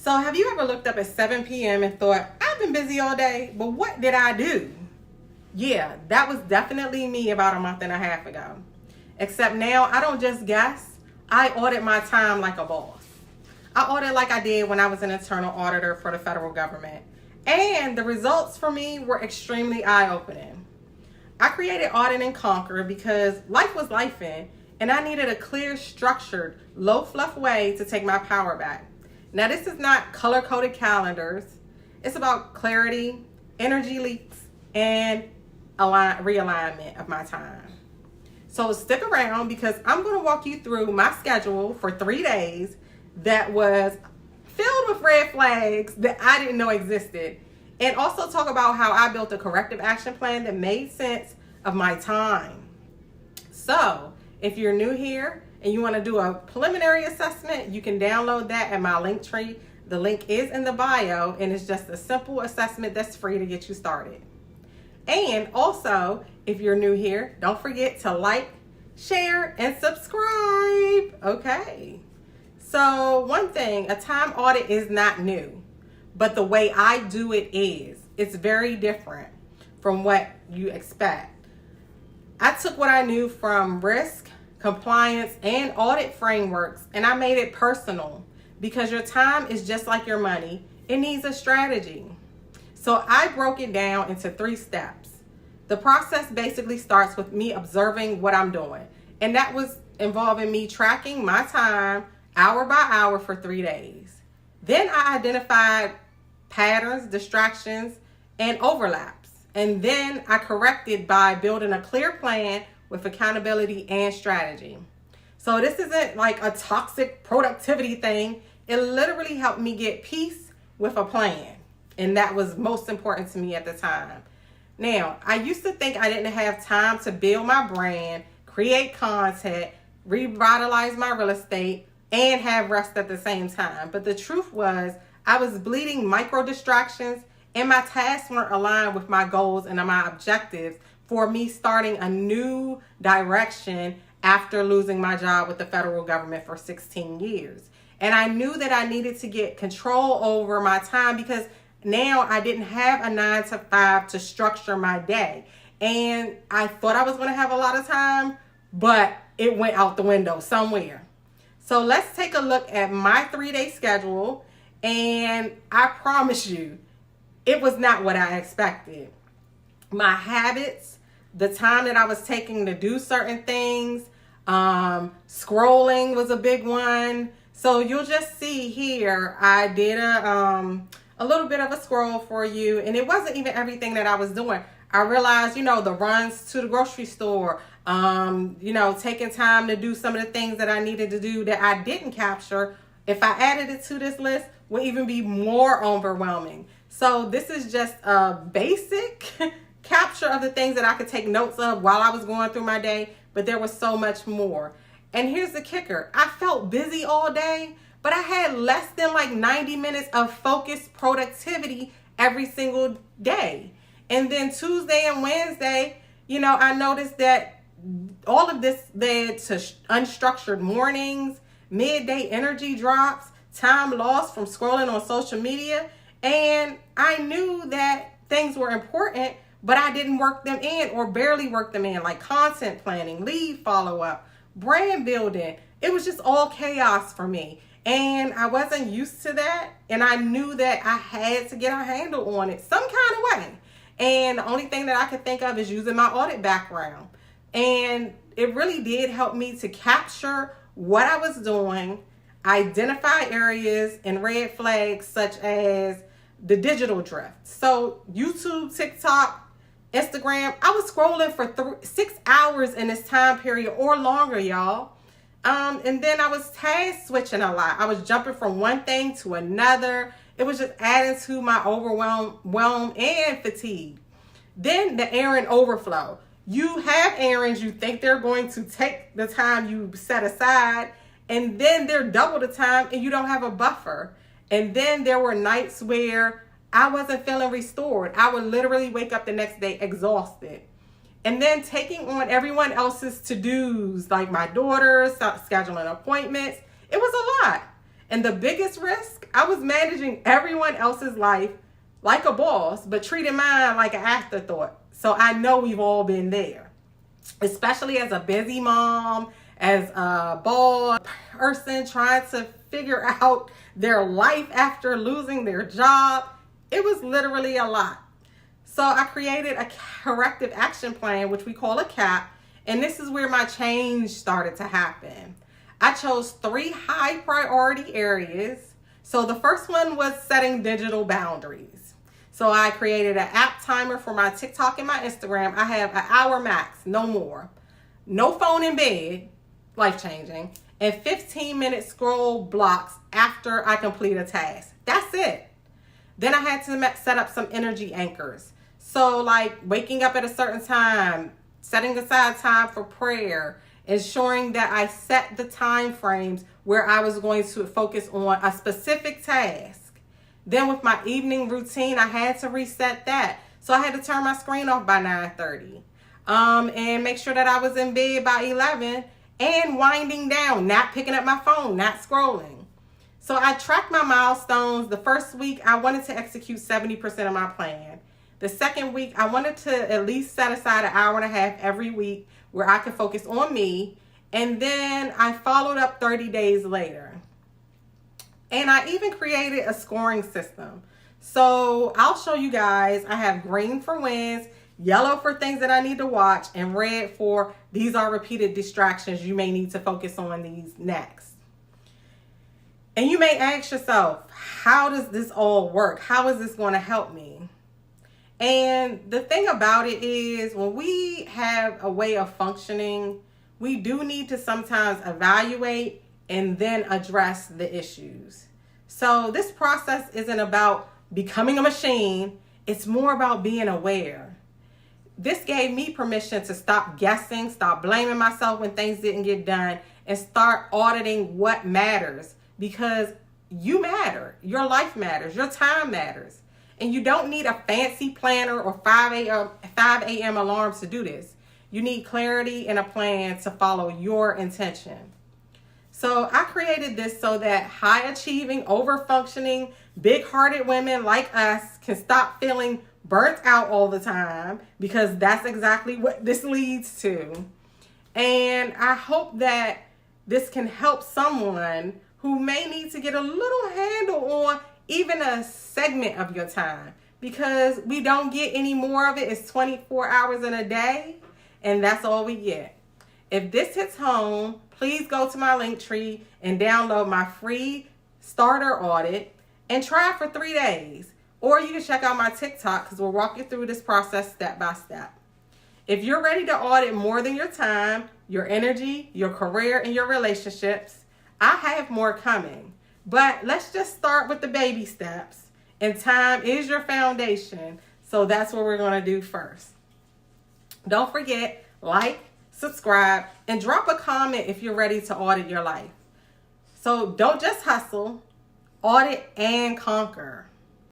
So have you ever looked up at 7 p.m. and thought, I've been busy all day, but what did I do? Yeah, that was definitely me about a month and a half ago. Except now I don't just guess, I audit my time like a boss. I audit like I did when I was an internal auditor for the federal government. And the results for me were extremely eye-opening. I created Audit Conquer because life was lifing, and I needed a clear, structured, low-fluff way to take my power back. Now, this is not color-coded calendars. It's about clarity, energy leaks, and realignment of my time. So stick around because I'm going to walk you through my schedule for 3 days that was filled with red flags that I didn't know existed, and also talk about how I built a corrective action plan that made sense of my time. So if you're new here and you want to do a preliminary assessment, you can download that at my link tree. The link is in the bio, and it's just a simple assessment that's free to get you started. And also, if you're new here, don't forget to like, share, and subscribe. Okay. So one thing, a time audit is not new, but the way I do it is. It's very different from what you expect. I took what I knew from risk, compliance, and audit frameworks, and I made it personal because your time is just like your money. It needs a strategy. So I broke it down into 3 steps. The process basically starts with me observing what I'm doing, and that was involving me tracking my time hour by hour for 3 days. Then I identified patterns, distractions, and overlaps. And then I corrected by building a clear plan with accountability and strategy. So this isn't like a toxic productivity thing. It literally helped me get peace with a plan. And that was most important to me at the time. Now, I used to think I didn't have time to build my brand, create content, revitalize my real estate, and have rest at the same time. But the truth was, I was bleeding micro distractions, and my tasks weren't aligned with my goals and my objectives for me starting a new direction after losing my job with the federal government for 16 years. And I knew that I needed to get control over my time because now I didn't have a 9 to 5 to structure my day. And I thought I was going to have a lot of time, but it went out the window somewhere. So let's take a look at my 3-day schedule, and I promise you, it was not what I expected. My habits, the time that I was taking to do certain things, scrolling was a big one. So you'll just see here, I did a little bit of a scroll for you, and it wasn't even everything that I was doing. I realized, the runs to the grocery store, taking time to do some of the things that I needed to do that I didn't capture. If I added it to this list, would even be more overwhelming. So this is just a basic capture of the things that I could take notes of while I was going through my day, but there was so much more. And here's the kicker. I felt busy all day, but I had less than 90 minutes of focused productivity every single day. And then Tuesday and Wednesday, I noticed that all of this led to unstructured mornings, midday energy drops, time lost from scrolling on social media. And I knew that things were important, but I didn't work them in or barely work them in, like content planning, lead follow-up, brand building. It was just all chaos for me. And I wasn't used to that. And I knew that I had to get a handle on it some kind of way. And the only thing that I could think of is using my audit background. And it really did help me to capture what I was doing, identify areas and red flags such as the digital drift. So YouTube, TikTok, Instagram, I was scrolling for 6 hours in this time period or longer, y'all. And then I was task switching a lot. I was jumping from one thing to another. It was just adding to my overwhelm and fatigue. Then the errand overflow. You have errands you think they're going to take the time you set aside, and then they're double the time and you don't have a buffer. And then there were nights where I wasn't feeling restored. I would literally wake up the next day exhausted. And then taking on everyone else's to-dos, like my daughter's, scheduling appointments. It was a lot. And the biggest risk, I was managing everyone else's life like a boss, but treating mine like an afterthought. So I know we've all been there, especially as a busy mom, as a boss person trying to figure out their life after losing their job. It was literally a lot. So I created a corrective action plan, which we call a CAP, and this is where my change started to happen. I chose 3 high priority areas. So the first one was setting digital boundaries. So I created an app timer for my TikTok and my Instagram. I have an hour max, no more. No phone in bed, life-changing, and 15-minute scroll blocks after I complete a task. That's it. Then I had to set up some energy anchors. So like waking up at a certain time, setting aside time for prayer, ensuring that I set the time frames where I was going to focus on a specific task. Then with my evening routine, I had to reset that. So I had to turn my screen off by 9:30 and make sure that I was in bed by 11 and winding down, not picking up my phone, not scrolling. So I tracked my milestones. The first week, I wanted to execute 70% of my plan. The second week, I wanted to at least set aside an hour and a half every week where I could focus on me. And then I followed up 30 days later. And I even created a scoring system. So I'll show you guys. I have green for wins, yellow for things that I need to watch, and red for these are repeated distractions. You may need to focus on these next. And you may ask yourself, how does this all work? How is this going to help me? And the thing about it is, when we have a way of functioning, we do need to sometimes evaluate and then address the issues. So this process isn't about becoming a machine. It's more about being aware. This gave me permission to stop guessing, stop blaming myself when things didn't get done, and start auditing what matters. Because you matter, your life matters, your time matters. And you don't need a fancy planner or 5 a.m. alarms to do this. You need clarity and a plan to follow your intention. So I created this so that high-achieving, over-functioning, big-hearted women like us can stop feeling burnt out all the time, because that's exactly what this leads to. And I hope that this can help someone who may need to get a little handle on even a segment of your time, because we don't get any more of it. It's 24 hours in a day, and that's all we get. If this hits home, please go to my link tree and download my free starter audit and try it for 3 days. Or you can check out my TikTok, because we'll walk you through this process step by step. If you're ready to audit more than your time, your energy, your career, and your relationships, I have more coming. But let's just start with the baby steps. And time is your foundation. So that's what we're going to do first. Don't forget, like, subscribe, and drop a comment if you're ready to audit your life. So don't just hustle, audit and conquer.